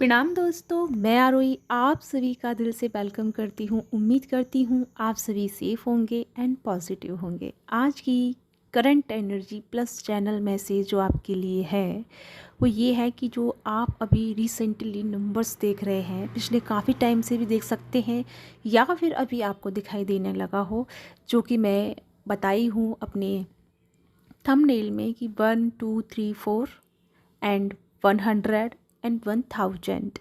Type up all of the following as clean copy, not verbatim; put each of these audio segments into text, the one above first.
प्रणाम दोस्तों, मैं आरोही आप सभी का दिल से वेलकम करती हूँ। उम्मीद करती हूँ आप सभी सेफ होंगे एंड पॉजिटिव होंगे। आज की current energy plus channel message जो आपके लिए है वो ये है कि जो आप अभी रिसेंटली नंबर्स देख रहे हैं, पिछले काफ़ी टाइम से भी देख सकते हैं या फिर अभी आपको दिखाई देने लगा हो, जो कि मैं बताई हूँ अपने थंबनेल में कि 1 2 3 4 एंड 100 एंड 1000।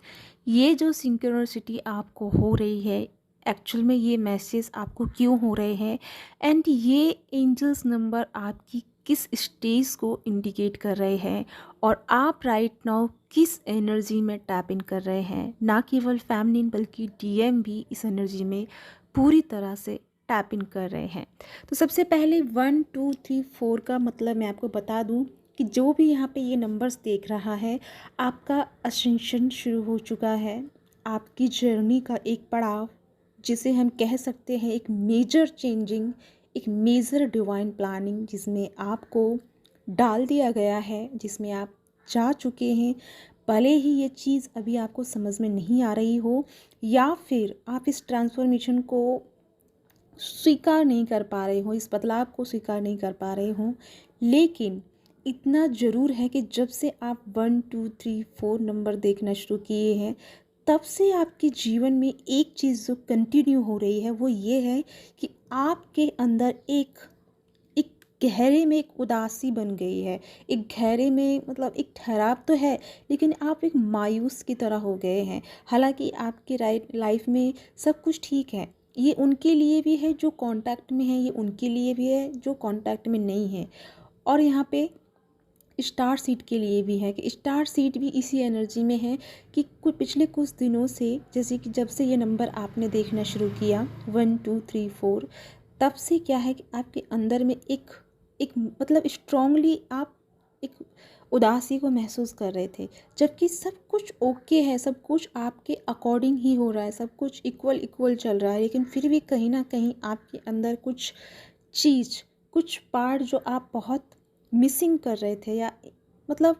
ये जो सिंक्रोनिसिटी आपको हो रही है, एक्चुअल में ये मैसेज आपको क्यों हो रहे हैं एंड ये एंजल्स नंबर आपकी किस स्टेज को इंडिकेट कर रहे हैं और आप राइट नाउ किस एनर्जी में टैप इन कर रहे हैं। ना केवल फेमिनिन बल्कि डीएम भी इस एनर्जी में पूरी तरह से टैप इन कर रहे हैं। तो सबसे पहले 1 2 3 4 का मतलब मैं आपको बता दूं कि जो भी यहाँ पे ये नंबर्स देख रहा है, आपका असेंशन शुरू हो चुका है। आपकी जर्नी का एक पड़ाव, जिसे हम कह सकते हैं एक मेजर चेंजिंग, एक मेजर डिवाइन प्लानिंग, जिसमें आपको डाल दिया गया है, जिसमें आप जा चुके हैं। भले ही ये चीज़ अभी आपको समझ में नहीं आ रही हो या फिर आप इस ट्रांसफॉर्मेशन को स्वीकार नहीं कर पा रहे हो, इस बदलाव को स्वीकार नहीं कर पा रहे हो, लेकिन इतना ज़रूर है कि जब से आप 1 2 3 4 नंबर देखना शुरू किए हैं, तब से आपके जीवन में एक चीज़ जो कंटिन्यू हो रही है वो ये है कि आपके अंदर एक एक गहरे में एक उदासी बन गई है। एक गहरे में मतलब एक ठहराव तो है, लेकिन आप एक मायूस की तरह हो गए हैं। हालांकि आपके राइट लाइफ में सब कुछ ठीक है। ये उनके लिए भी है जो कांटेक्ट में है, ये उनके लिए भी है जो कांटेक्ट में नहीं है। और यहाँ पे स्टार सीड के लिए भी है कि स्टार सीड भी इसी एनर्जी में है कि पिछले कुछ दिनों से, जैसे कि जब से ये नंबर आपने देखना शुरू किया 1 2 3 4, तब से क्या है कि आपके अंदर में एक एक मतलब स्ट्रांगली आप एक उदासी को महसूस कर रहे थे, जबकि सब कुछ ओके है, सब कुछ आपके अकॉर्डिंग ही हो रहा है, सब कुछ इक्वल इक्वल चल रहा है, लेकिन फिर भी कहीं ना कहीं आपके अंदर कुछ चीज़, कुछ पार्ट जो आप बहुत मिसिंग कर रहे थे, या मतलब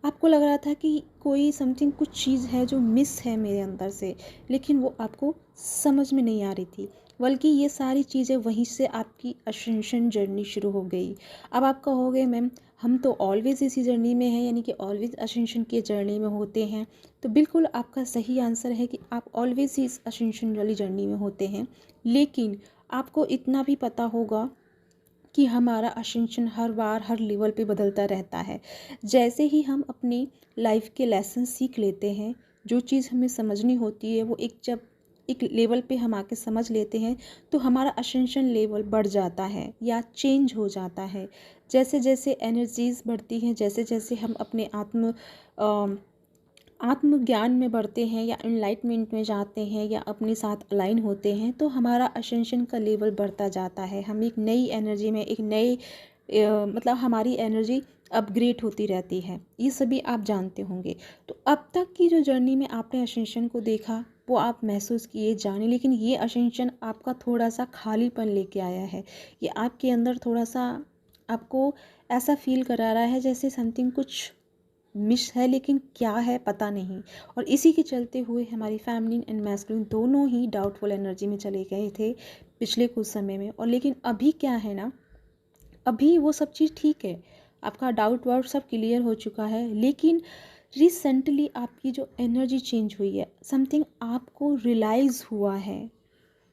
आपको लग रहा था कि कोई समथिंग, कुछ चीज़ है जो मिस है मेरे अंदर से, लेकिन वो आपको समझ में नहीं आ रही थी। बल्कि ये सारी चीज़ें वहीं से आपकी असेंशन जर्नी शुरू हो गई। अब आप कहोगे मैम हम तो ऑलवेज़ इसी जर्नी में हैं, यानी कि ऑलवेज़ असेंशन की जर्नी में होते हैं। तो बिल्कुल आपका सही आंसर है कि आप ऑलवेज़ ही इस असेंशन वाली जर्नी में होते हैं, लेकिन आपको इतना भी पता होगा कि हमारा असेंशन हर बार हर लेवल पे बदलता रहता है। जैसे ही हम अपनी लाइफ के लेसन सीख लेते हैं, जो चीज़ हमें समझनी होती है वो जब एक लेवल पे हम आके समझ लेते हैं, तो हमारा असेंशन लेवल बढ़ जाता है या चेंज हो जाता है। जैसे जैसे एनर्जीज़ बढ़ती हैं, जैसे जैसे हम अपने आत्मज्ञान में बढ़ते हैं या एनलाइटमेंट में जाते हैं या अपने साथ अलाइन होते हैं, तो हमारा असेंशन का लेवल बढ़ता जाता है। हम एक नई एनर्जी में, एक नए मतलब हमारी एनर्जी अपग्रेड होती रहती है। ये सभी आप जानते होंगे। तो अब तक की जो जर्नी में आपने असेंशन को देखा, वो आप महसूस किए, जाने, लेकिन ये असेंशन आपका थोड़ा सा खालीपन लेके आया है। ये आपके अंदर थोड़ा सा आपको ऐसा फील करा रहा है जैसे समथिंग कुछ मिस है, लेकिन क्या है पता नहीं। और इसी के चलते हुए हमारी फेमिनिन एंड मैस्कुलिन दोनों ही डाउटफुल एनर्जी में चले गए थे पिछले कुछ समय में। और लेकिन अभी क्या है ना, अभी वो सब चीज़ ठीक है, आपका डाउट वाउट सब क्लियर हो चुका है, लेकिन रिसेंटली आपकी जो एनर्जी चेंज हुई है, समथिंग आपको रियलाइज़ हुआ है।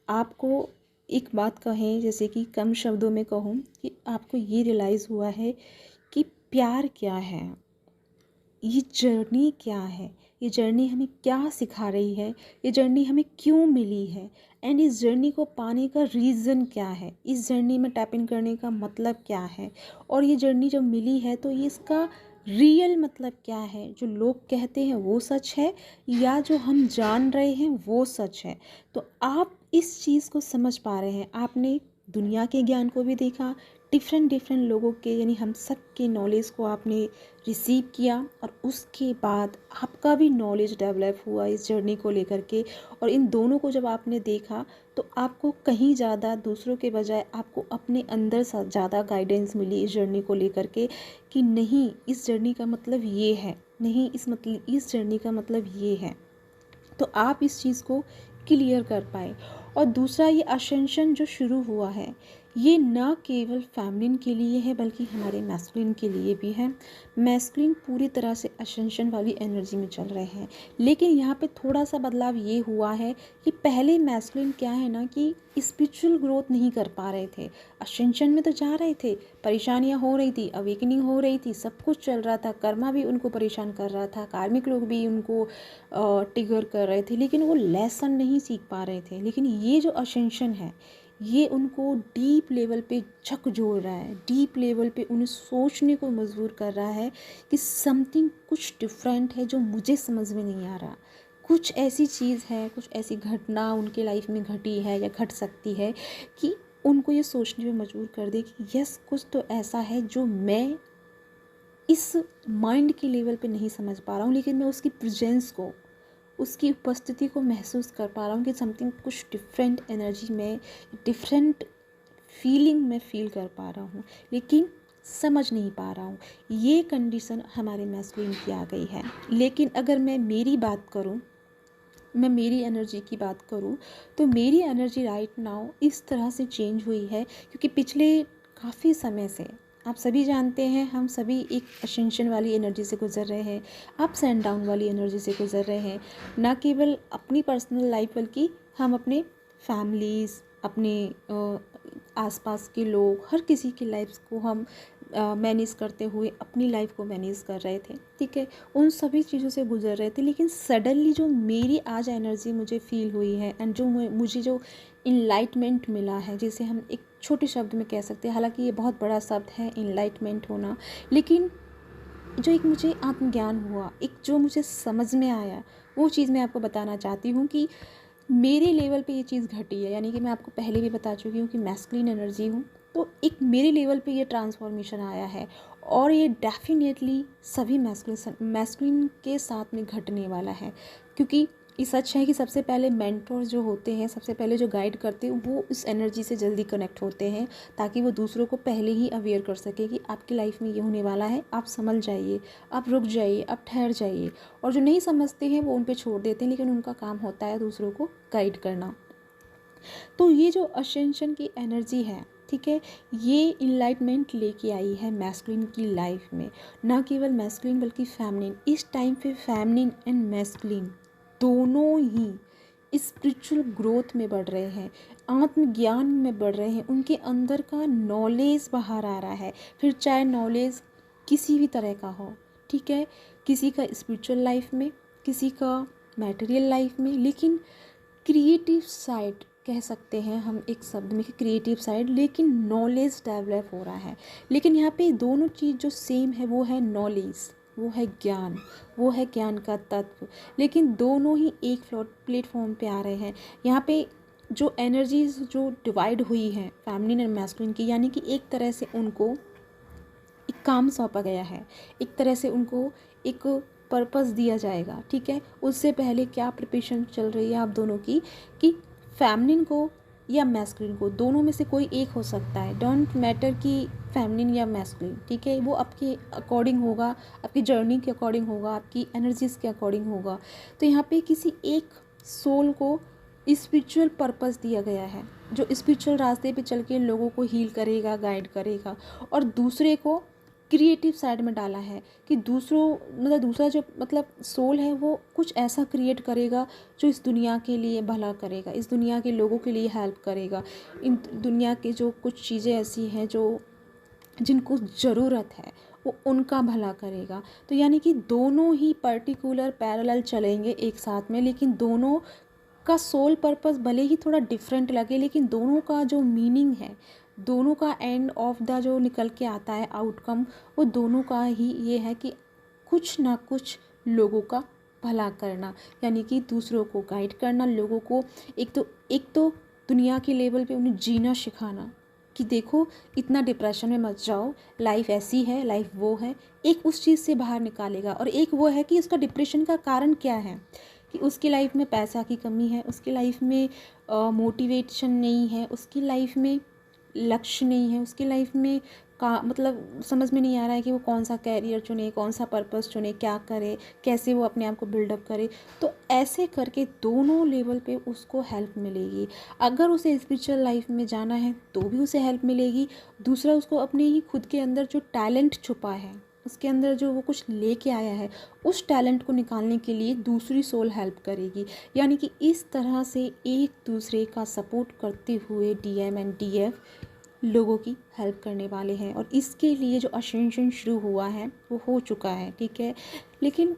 आपको एक बात कहें, जैसे कि कम शब्दों में कहूँ, कि आपको ये रियलाइज़ हुआ है कि प्यार क्या है, ये जर्नी क्या है, ये जर्नी हमें क्या सिखा रही है, ये जर्नी हमें क्यों मिली है, एंड इस जर्नी को पाने का रीज़न क्या है, इस जर्नी में टैप इन करने का मतलब क्या है। और ये जर्नी जब मिली है तो ये इसका रियल मतलब क्या है। जो लोग कहते हैं वो सच है या जो हम जान रहे हैं वो सच है। तो आप इस चीज़ को समझ पा रहे हैं। आपने दुनिया के ज्ञान को भी देखा, डिफरेंट डिफरेंट लोगों के, यानी हम सब के नॉलेज को आपने रिसीव किया, और उसके बाद आपका भी नॉलेज डेवलप हुआ इस जर्नी को लेकर के। और इन दोनों को जब आपने देखा, तो आपको कहीं ज़्यादा दूसरों के बजाय आपको अपने अंदर ज़्यादा गाइडेंस मिली इस जर्नी को लेकर के, कि नहीं, इस जर्नी का मतलब ये है। नहीं, इस मतलब इस जर्नी का मतलब ये है, तो आप इस चीज़ को क्लियर कर पाए। और दूसरा, ये असेंशन जो शुरू हुआ है, ये ना केवल फेमिनिन के लिए है बल्कि हमारे मैस्कुलिन के लिए भी है। मैस्कुलिन पूरी तरह से असेंशन वाली एनर्जी में चल रहे हैं, लेकिन यहाँ पे थोड़ा सा बदलाव ये हुआ है कि पहले मैस्कुलिन क्या है ना कि स्पिरिचुअल ग्रोथ नहीं कर पा रहे थे, असेंशन में तो जा रहे थे, परेशानियाँ हो रही थी, अवेकनिंग हो रही थी, सब कुछ चल रहा था, कर्मा भी उनको परेशान कर रहा था, कार्मिक लोग भी उनको ट्रिगर कर रहे थे, लेकिन वो लेसन नहीं सीख पा रहे थे। लेकिन ये जो असेंशन है, ये उनको डीप लेवल पे झकझोर रहा है, डीप लेवल पे उन्हें सोचने को मजबूर कर रहा है कि समथिंग कुछ डिफरेंट है जो मुझे समझ में नहीं आ रहा। कुछ ऐसी चीज़ है, कुछ ऐसी घटना उनके लाइफ में घटी है या घट सकती है कि उनको ये सोचने पे मजबूर कर दे कि यस, कुछ तो ऐसा है जो मैं इस माइंड के लेवल पे नहीं समझ पा रहा हूँ, लेकिन मैं उसकी प्रेजेंस को, उसकी उपस्थिति को महसूस कर पा रहा हूँ कि समथिंग कुछ डिफरेंट एनर्जी में, डिफरेंट फीलिंग में फील कर पा रहा हूँ, लेकिन समझ नहीं पा रहा हूँ। ये कंडीशन हमारे मैस्कुलिन की आ गई है। लेकिन अगर मैं मेरी बात करूँ, मैं मेरी एनर्जी की बात करूँ, तो मेरी एनर्जी राइट नाउ इस तरह से चेंज हुई है क्योंकि पिछले काफ़ी समय से, आप सभी जानते हैं, हम सभी एक असेंशन वाली एनर्जी से गुजर रहे हैं, अप्स एंड डाउन वाली एनर्जी से गुजर रहे हैं। ना केवल अपनी पर्सनल लाइफ बल्कि हम अपने फैमिलीज़, अपने आसपास के लोग, हर किसी की लाइफ को हम मैनेज करते हुए अपनी लाइफ को मैनेज कर रहे थे, ठीक है, उन सभी चीज़ों से गुजर रहे थे। लेकिन सडनली जो मेरी आज एनर्जी मुझे फील हुई है एंड जो मुझे जो इनलाइटमेंट मिला है, जिसे हम एक छोटे शब्द में कह सकते हैं, हालांकि ये बहुत बड़ा शब्द है इनलाइटमेंट होना, लेकिन जो एक मुझे आत्मज्ञान हुआ, एक जो मुझे समझ में आया, वो चीज़ मैं आपको बताना चाहती हूँ कि मेरे लेवल पे ये चीज़ घटी है। यानी कि मैं आपको पहले भी बता चुकी हूँ कि मैस्कुलिन एनर्जी हूँ, तो एक मेरे लेवल पे ये ट्रांसफॉर्मेशन आया है और ये डेफिनेटली सभी मैस्कुलिन के साथ में घटने वाला है। क्योंकि ये सच है कि सबसे पहले मेंटोर जो होते हैं, सबसे पहले जो गाइड करते हैं, वो इस एनर्जी से जल्दी कनेक्ट होते हैं ताकि वो दूसरों को पहले ही अवेयर कर सके कि आपकी लाइफ में ये होने वाला है, आप समझ जाइए, आप रुक जाइए, आप ठहर जाइए। और जो नहीं समझते हैं वो उन पे छोड़ देते हैं, लेकिन उनका काम होता है दूसरों को गाइड करना। तो ये जो असेंशन की एनर्जी है, ठीक है, ये इनलाइटमेंट लेके आई है मैस्कुलिन की लाइफ में। ना केवल मैस्कुलिन बल्कि फेमिनिन, इस टाइम पे फेमिनिन एंड मैस्कुलिन दोनों ही स्पिरिचुअल ग्रोथ में बढ़ रहे हैं, आत्मज्ञान में बढ़ रहे हैं, उनके अंदर का नॉलेज बाहर आ रहा है। फिर चाहे नॉलेज किसी भी तरह का हो, ठीक है, किसी का स्पिरिचुअल लाइफ में, किसी का मैटेरियल लाइफ में, लेकिन क्रिएटिव साइड कह सकते हैं हम एक शब्द में कि क्रिएटिव साइड, लेकिन नॉलेज डेवलप हो रहा है। लेकिन यहाँ पे दोनों चीज़ जो सेम है वो है नॉलेज, वो है ज्ञान, वो है ज्ञान का तत्व, लेकिन दोनों ही एक प्लेटफॉर्म पे आ रहे हैं। यहाँ पे जो एनर्जीज जो डिवाइड हुई है फेमिनिन और मैस्कुलिन की, यानी कि एक तरह से उनको एक काम सौंपा गया है, एक तरह से उनको एक पर्पस दिया जाएगा, ठीक है। उससे पहले क्या प्रिपरेशन चल रही है आप दोनों की कि फेमिनिन को या मैस्कुलिन को, दोनों में से कोई एक हो सकता है, डोंट मैटर कि फेमिनिन या मैस्कुलिन, ठीक है, वो आपके अकॉर्डिंग होगा, आपकी जर्नी के अकॉर्डिंग होगा, आपकी एनर्जीज के अकॉर्डिंग होगा। तो यहाँ पे किसी एक सोल को स्पिरिचुअल पर्पस दिया गया है जो स्पिरिचुअल रास्ते पे चल के लोगों को हील करेगा, गाइड करेगा, और दूसरे को क्रिएटिव साइड में डाला है कि दूसरा जो सोल है वो कुछ ऐसा क्रिएट करेगा जो इस दुनिया के लिए भला करेगा, इस दुनिया के लोगों के लिए हेल्प करेगा, इन दुनिया के जो कुछ चीज़ें ऐसी हैं जो जिनको ज़रूरत है वो उनका भला करेगा। तो यानी कि दोनों ही पर्टिकुलर पैरेलल चलेंगे एक साथ में, लेकिन दोनों का सोल पर्पस भले ही थोड़ा डिफरेंट लगे, लेकिन दोनों का जो मीनिंग है, दोनों का एंड ऑफ द जो निकल के आता है आउटकम, वो दोनों का ही ये है कि कुछ ना कुछ लोगों का भला करना, यानी कि दूसरों को गाइड करना, लोगों को एक तो दुनिया के लेवल पे उन्हें जीना सिखाना कि देखो इतना डिप्रेशन में मत जाओ, लाइफ ऐसी है, लाइफ वो है, एक उस चीज़ से बाहर निकालेगा। और एक वो है कि उसका डिप्रेशन का कारण क्या है, कि उसकी लाइफ में पैसा की कमी है, उसकी लाइफ में मोटिवेशन नहीं है, उसकी लाइफ में लक्ष्य नहीं है, उसकी लाइफ में का मतलब समझ में नहीं आ रहा है कि वो कौन सा कैरियर चुने, कौन सा पर्पस चुने, क्या करे, कैसे वो अपने आप को बिल्डअप करे। तो ऐसे करके दोनों लेवल पे उसको हेल्प मिलेगी। अगर उसे स्पिरिचुअल लाइफ में जाना है तो भी उसे हेल्प मिलेगी। दूसरा, उसको अपने ही खुद के अंदर जो टैलेंट छुपा है, उसके अंदर जो वो कुछ लेके आया है, उस टैलेंट को निकालने के लिए दूसरी सोल हेल्प करेगी। यानी कि इस तरह से एक दूसरे का सपोर्ट करते हुए डीएम एंड डीएफ लोगों की हेल्प करने वाले हैं। और इसके लिए जो असेंशन शुरू हुआ है वो हो चुका है, ठीक है। लेकिन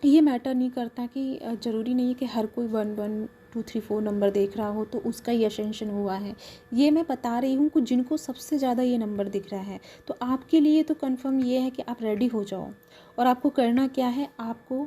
ये मैटर नहीं करता कि ज़रूरी नहीं है कि हर कोई 1 1 2 3 4 नंबर देख रहा हो तो उसका ही असेंशन हुआ है। ये मैं बता रही हूँ कि जिनको सबसे ज़्यादा ये नंबर दिख रहा है, तो आपके लिए तो कंफर्म ये है कि आप रेडी हो जाओ। और आपको करना क्या है, आपको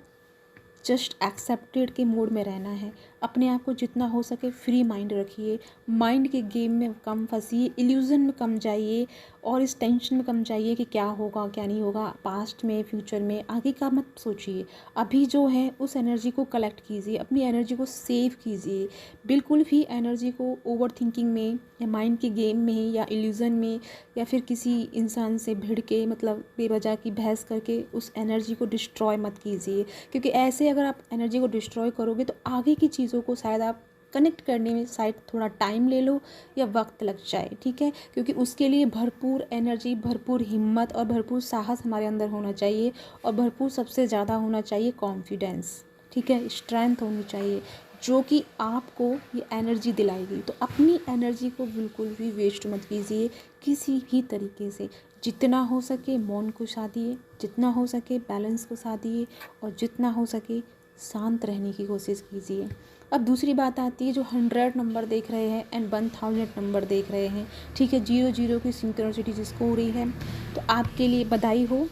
जस्ट एक्सेप्टेड के मोड में रहना है। अपने आप को जितना हो सके फ्री माइंड रखिए, माइंड के गेम में कम फंसिए, इल्यूज़न में कम जाइए और इस टेंशन में कम जाइए कि क्या होगा क्या नहीं होगा, पास्ट में फ्यूचर में आगे का मत सोचिए। अभी जो है उस एनर्जी को कलेक्ट कीजिए, अपनी एनर्जी को सेव कीजिए। बिल्कुल भी एनर्जी को ओवर थिंकिंग में या माइंड के गेम में या इल्यूज़न में या फिर किसी इंसान से भिड़ के मतलब बेवजह की बहस करके उस एनर्जी को डिस्ट्रॉय मत कीजिए। क्योंकि ऐसे अगर आप एनर्जी को डिस्ट्रॉय करोगे तो आगे की चीज़ों को शायद आप कनेक्ट करने में शायद थोड़ा टाइम ले लो या वक्त लग जाए, ठीक है। क्योंकि उसके लिए भरपूर एनर्जी, भरपूर हिम्मत और भरपूर साहस हमारे अंदर होना चाहिए। और भरपूर सबसे ज़्यादा होना चाहिए कॉन्फिडेंस, ठीक है, स्ट्रेंथ होनी चाहिए, जो कि आपको ये एनर्जी दिलाएगी। तो अपनी एनर्जी को बिल्कुल भी वेस्ट मत कीजिए किसी भी तरीके से। जितना हो सके मौन को साधिए, जितना हो सके बैलेंस को साधिए और जितना हो सके शांत रहने की कोशिश कीजिए। अब दूसरी बात आती है जो 100 नंबर देख रहे हैं एंड 1000 नंबर देख रहे हैं, ठीक है, 0 0 की सिंक्रोनिसिटी जिसको हो रही है, तो आपके लिए बधाई हो।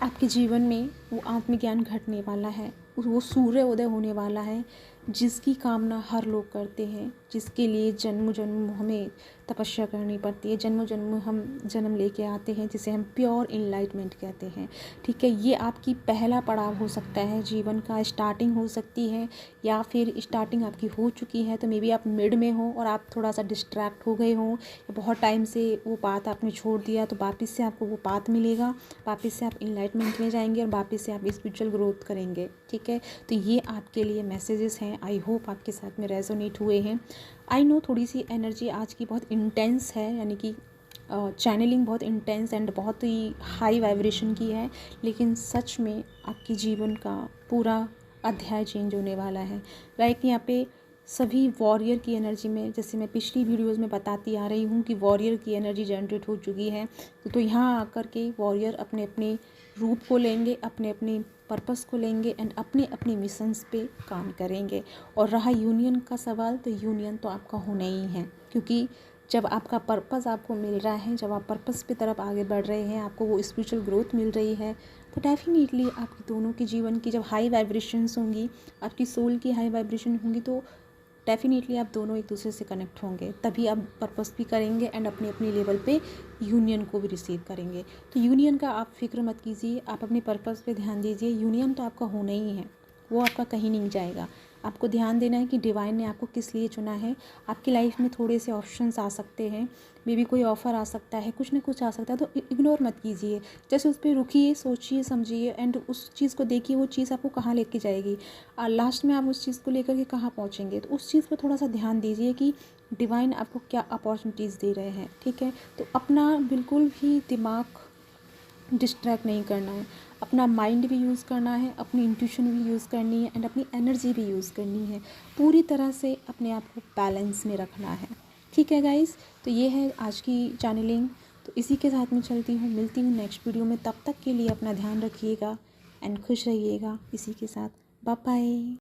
आपके जीवन में वो आत्मज्ञान घटने वाला है, वो सूर्य उदय होने वाला है जिसकी कामना हर लोग करते हैं, जिसके लिए जन्म जन्म हमें तपस्या करनी पड़ती है, जन्म जन्म हम जन्म लेके आते हैं, जिसे हम प्योर इनलाइटमेंट कहते हैं, ठीक है। ये आपकी पहला पड़ाव हो सकता है, जीवन का स्टार्टिंग हो सकती है, या फिर स्टार्टिंग आपकी हो चुकी है तो मे बी आप मिड में हो और आप थोड़ा सा डिस्ट्रैक्ट हो गए हों, या बहुत टाइम से वो बात आपने छोड़ दिया, तो वापस से आपको वो बात मिलेगा, वापस से आप इनलाइटमेंट में जाएंगे और वापस से आप स्पिरिचुअल ग्रोथ करेंगे, ठीक है। तो ये आपके लिए मैसेजेस हैं, आई होप आपके साथ में रेजोनेट हुए हैं। आई नो थोड़ी सी एनर्जी आज की बहुत इंटेंस है, यानी कि चैनलिंग बहुत इंटेंस एंड बहुत ही हाई वाइब्रेशन की है, लेकिन सच में आपके जीवन का पूरा अध्याय चेंज होने वाला है। लाइक यहाँ पे सभी वॉरियर की एनर्जी में, जैसे मैं पिछली वीडियोस में बताती आ रही हूँ कि वॉरियर की एनर्जी जनरेट हो चुकी है, तो यहाँ आकर के वॉरियर अपने अपने रूप को लेंगे, अपने अपने पर्पस को लेंगे एंड अपने अपने मिशंस पे काम करेंगे। और रहा यूनियन का सवाल, तो यूनियन तो आपका होना ही है, क्योंकि जब आपका पर्पस आपको मिल रहा है, जब आप पर्पस की तरफ आगे बढ़ रहे हैं, आपको वो स्पिरिचुअल ग्रोथ मिल रही है, तो डेफिनेटली आपकी दोनों की जीवन की जब हाई वाइब्रेशंस होंगी, आपकी सोल की हाई वाइब्रेशन होंगी, तो डेफिनेटली आप दोनों एक दूसरे से कनेक्ट होंगे, तभी आप पर्पस भी करेंगे एंड अपने अपने लेवल पे यूनियन को भी रिसीव करेंगे। तो यूनियन का आप फिक्र मत कीजिए, आप अपने पर्पस पे ध्यान दीजिए। यूनियन तो आपका होना ही है, वो आपका कहीं नहीं जाएगा। आपको ध्यान देना है कि डिवाइन ने आपको किस लिए चुना है। आपकी लाइफ में थोड़े से ऑप्शंस आ सकते हैं, मे बी कोई ऑफ़र आ सकता है, कुछ ना कुछ आ सकता है, तो इग्नोर मत कीजिए। जैसे उस पर रुकिए, सोचिए, समझिए एंड उस चीज़ को देखिए, वो चीज़ आपको कहाँ लेके जाएगी, लास्ट में आप उस चीज़ को लेकर के कहाँ पहुँचेंगे। तो उस चीज़ पर थोड़ा सा ध्यान दीजिए कि डिवाइन आपको क्या अपॉर्चुनिटीज़ दे रहे हैं, ठीक है। तो अपना बिल्कुल भी दिमाग डिस्ट्रैक्ट नहीं करना है, अपना माइंड भी यूज़ करना है, अपनी इंट्यूशन भी यूज़ करनी है एंड अपनी एनर्जी भी यूज़ करनी है। पूरी तरह से अपने आप को बैलेंस में रखना है, ठीक है गाइस। तो ये है आज की चैनलिंग, तो इसी के साथ में चलती हूँ, मिलती हूँ नेक्स्ट वीडियो में। तब तक के लिए अपना ध्यान रखिएगा एंड खुश रहिएगा। इसी के साथ बाय बाय।